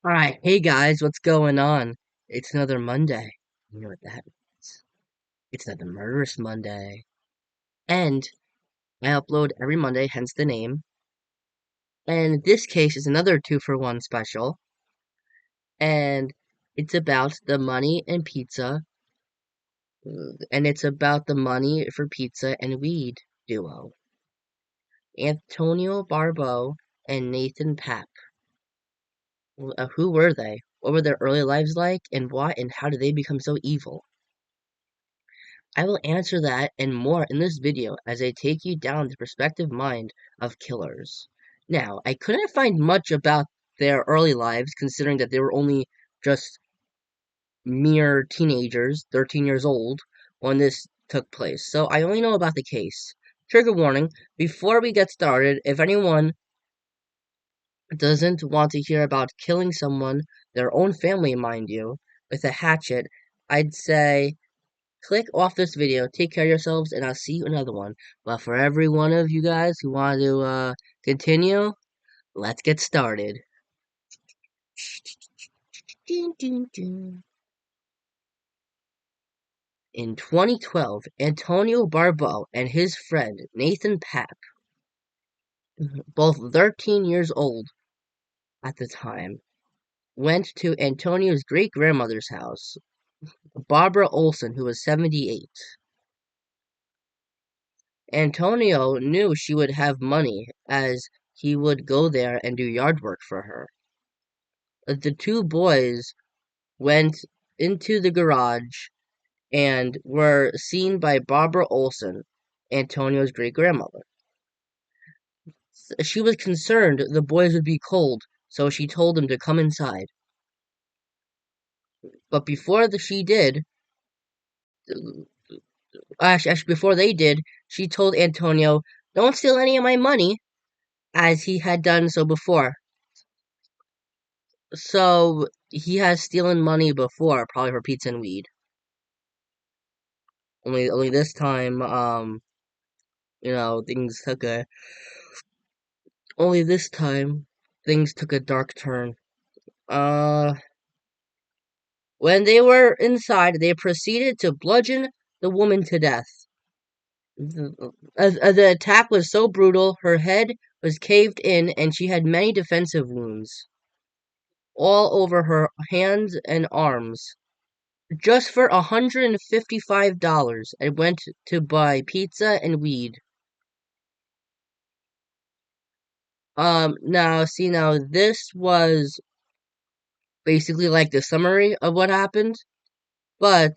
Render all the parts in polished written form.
Alright, hey guys, what's going on? It's another Monday. You know what that means? It's another Murderous Monday. And I upload every Monday, hence the name. And this case is another 2-for-1 special. And it's about the money and pizza. And it's about the money for pizza and weed duo. Antonio Barbeau and Nathan Paape. Who were they? What were their early lives like? And why and how did they become so evil? I will answer that and more in this video as I take you down the perspective mind of killers. Now, I couldn't find much about their early lives considering that they were only just mere teenagers, 13 years old, when this took place, so I only know about the case. Trigger warning, before we get started, if anyone doesn't want to hear about killing someone, their own family mind you, with a hatchet, I'd say click off this video, take care of yourselves, and I'll see you in another one. But for every one of you guys who want to continue, let's get started. In 2012, Antonio Barbeau and his friend Nathan Paape, both 13 years old at the time, went to Antonio's great-grandmother's house, Barbara Olson, who was 78. Antonio knew she would have money as he would go there and do yard work for her. The two boys went into the garage and were seen by Barbara Olson, Antonio's great-grandmother. She was concerned the boys would be cold, so she told them to come inside. But before they did, she told Antonio, "Don't steal any of my money," as he had done so before. So he has stolen money before, probably for pizza and weed. Only this time, things took a only this time things took a dark turn. Uh when they were inside, they proceeded to bludgeon the woman to death. The attack was so brutal, her head was caved in and she had many defensive wounds all over her hands and arms. Just for $155, I went to buy pizza and weed. Now, this was basically like the summary of what happened, but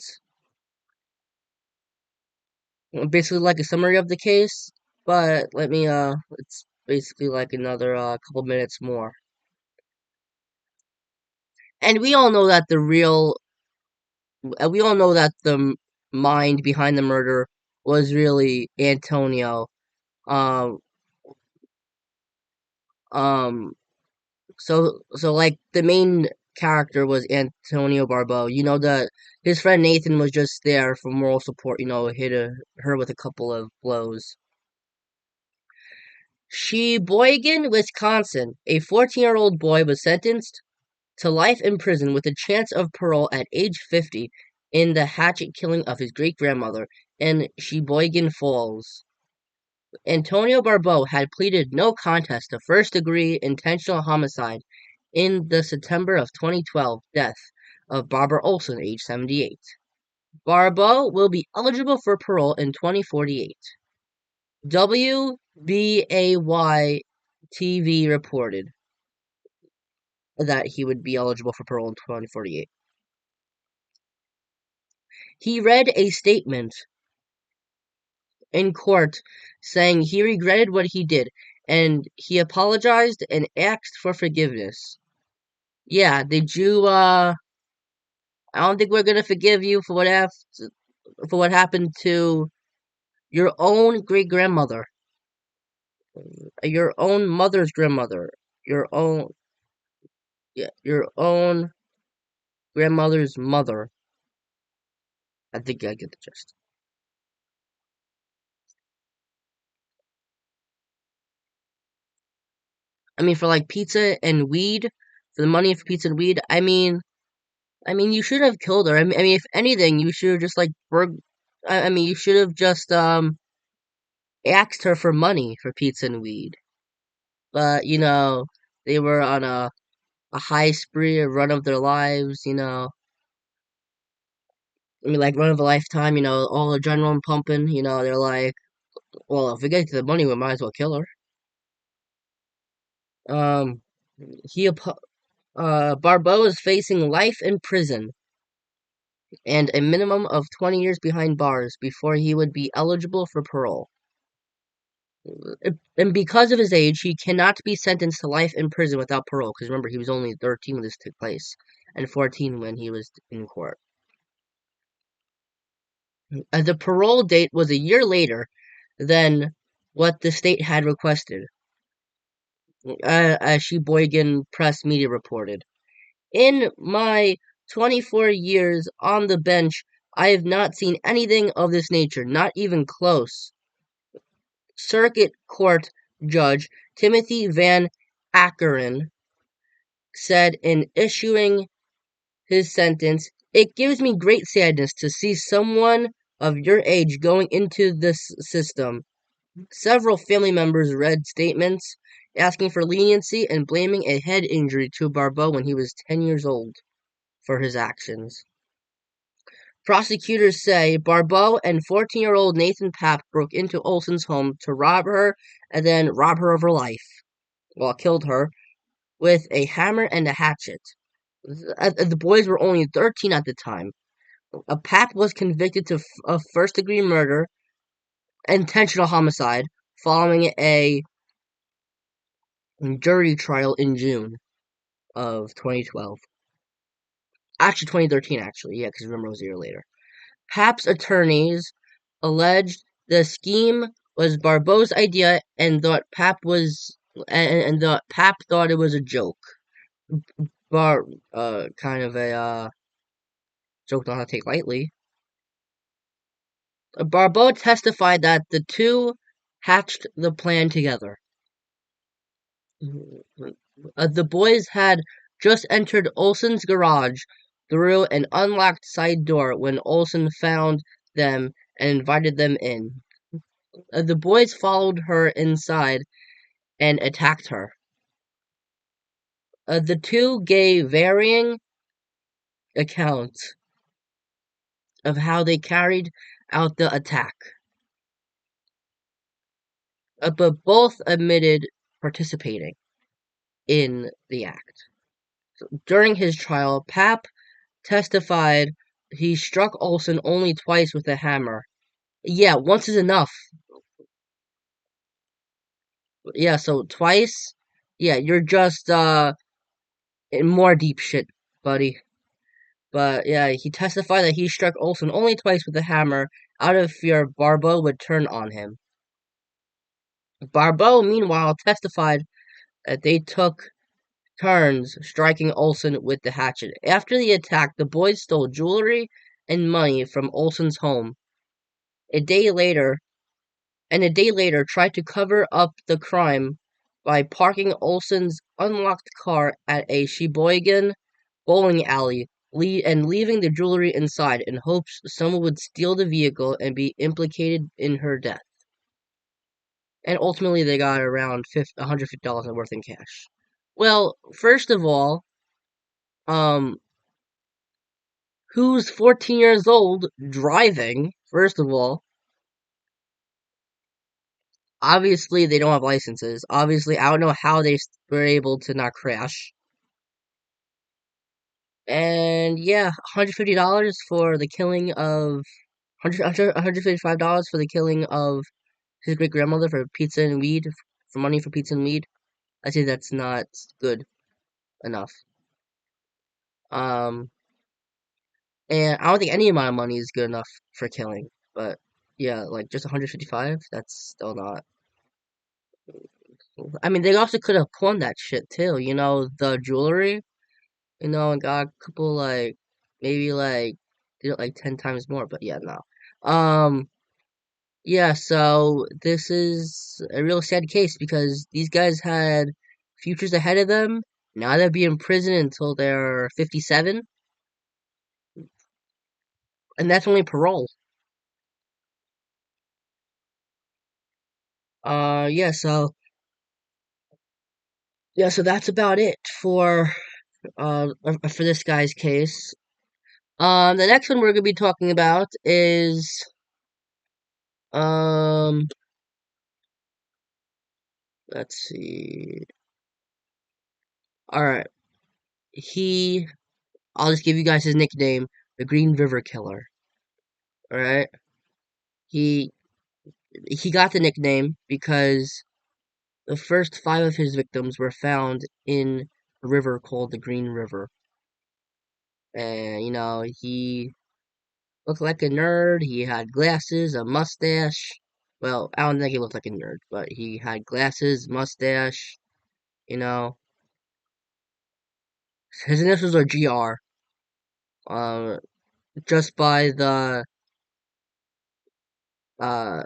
basically like a summary of the case, but it's basically like another couple minutes more. And we all know that the mind behind the murder was really Antonio. Um, um, so like the main character was Antonio Barbeau. You know that his friend Nathan was just there for moral support. Her with a couple of blows. Sheboygan, Wisconsin. A 14-year-old boy was sentenced to life in prison with a chance of parole at age 50 in the hatchet killing of his great-grandmother in Sheboygan Falls. Antonio Barbeau had pleaded no contest to first-degree intentional homicide in the September of 2012 death of Barbara Olson, age 78. Barbeau will be eligible for parole in 2048. WBAY TV reported that he would be eligible for parole in 2048. He read a statement in court saying he regretted what he did and he apologized and asked for forgiveness. Yeah, I don't think we're gonna forgive you for what happened to your own great-grandmother, your own mother's grandmother, your own yeah, your own grandmother's mother. I think I get the gist. I mean, for like pizza and weed, for the money for pizza and weed. I mean, you should have killed her. I mean, if anything, you should have just like I mean, you should have just asked her for money for pizza and weed. But they were on a high spree, a run of their lives. I mean, like run of a lifetime. All adrenaline pumping. They're like, well, if we get to the money, we might as well kill her. Um, Barbeau is facing life in prison and a minimum of 20 years behind bars before he would be eligible for parole. And because of his age, he cannot be sentenced to life in prison without parole. Because remember, he was only 13 when this took place, and 14 when he was in court. The parole date was a year later than what the state had requested, as Sheboygan Press Media reported. In my 24 years on the bench, I have not seen anything of this nature, not even close. Circuit Court Judge Timothy Van Ackeren said in issuing his sentence, "It gives me great sadness to see someone of your age going into this system." Several family members read statements asking for leniency and blaming a head injury to Barbeau when he was 10 years old for his actions. Prosecutors say Barbeau and 14-year-old Nathan Paape broke into Olson's home to rob her and then rob her of her life, while killed her with a hammer and a hatchet. The boys were only 13 at the time. Paape was convicted of first-degree murder, intentional homicide, following a jury trial in June of 2012. Actually, 2013, actually. Yeah, because remember it was a year later. Paape's attorneys alleged the scheme was Barbeau's idea and thought Paape was and the Paape thought it was a joke. Kind of a joke not to take lightly. Barbeau testified that the two hatched the plan together. The boys had just entered Olson's garage through an unlocked side door when Olson found them and invited them in. The boys followed her inside and attacked her. The two gave varying accounts of how they carried out the attack, but both admitted participating in the act. During his trial, Paape testified he struck Olson only twice with a hammer. Yeah, once is enough. Yeah, so twice. Yeah, you're just in more deep shit, buddy. But yeah, he testified that he struck Olson only twice with a hammer out of fear Barbeau would turn on him. Barbeau, meanwhile, testified that they took turns striking Olson with the hatchet. After the attack, the boys stole jewelry and money from Olson's home. A day later, tried to cover up the crime by parking Olson's unlocked car at a Sheboygan bowling alley and leaving the jewelry inside in hopes someone would steal the vehicle and be implicated in her death. And ultimately, they got around $150 worth in cash. Well, first of all, um, who's 14 years old driving? First of all, obviously they don't have licenses. Obviously, I don't know how they were able to not crash. And yeah, $150 for the killing of $155 for the killing of his great grandmother for pizza and weed, for money for pizza and weed. I say that's not good enough. Um, and I don't think any amount of money is good enough for killing. But yeah, like just 155, that's still not. I mean, they also could have pawned that shit too. The jewelry. And got a couple maybe did it like 10 times more. But yeah, no. Um, Yeah, so this is a real sad case because these guys had futures ahead of them. Now they'll be in prison until they're 57, and that's only parole. Yeah, so yeah, so that's about it for this guy's case. The next one we're gonna be talking about is um, let's see. All right, he. I'll just give you guys his nickname, the Green River Killer. All right, he he got the nickname because the first five of his victims were found in a river called the Green River, and he looked like a nerd. He had glasses, a mustache. Well, I don't think he looked like a nerd, but he had glasses, mustache. You know, his initials are GR. Uh, just by the uh,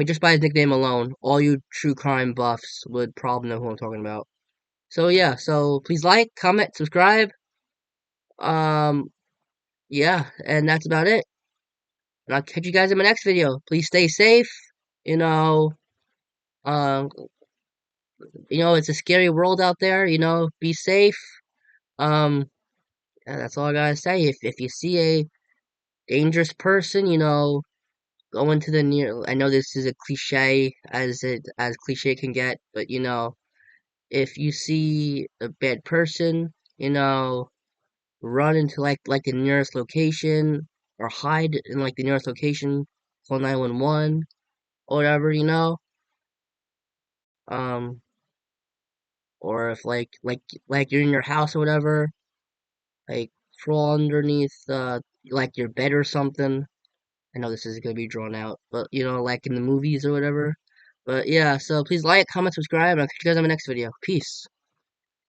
just by his nickname alone, all you true crime buffs would probably know who I'm talking about. So yeah, so please like, comment, subscribe. Um, yeah, and that's about it. And I'll catch you guys in my next video. Please stay safe. You know, um, it's a scary world out there. Be safe. Um, yeah, that's all I gotta say. If you see a dangerous person, go into the near. I know this is a cliche as cliche can get, but if you see a bad person, run into like the nearest location or hide in like the nearest location. Call 911 or whatever. Um, or if like you're in your house or whatever, like crawl underneath like your bed or something. I know this is gonna be drawn out, but like in the movies or whatever. But yeah, so please like, comment, subscribe, and I'll catch you guys in my next video. Peace.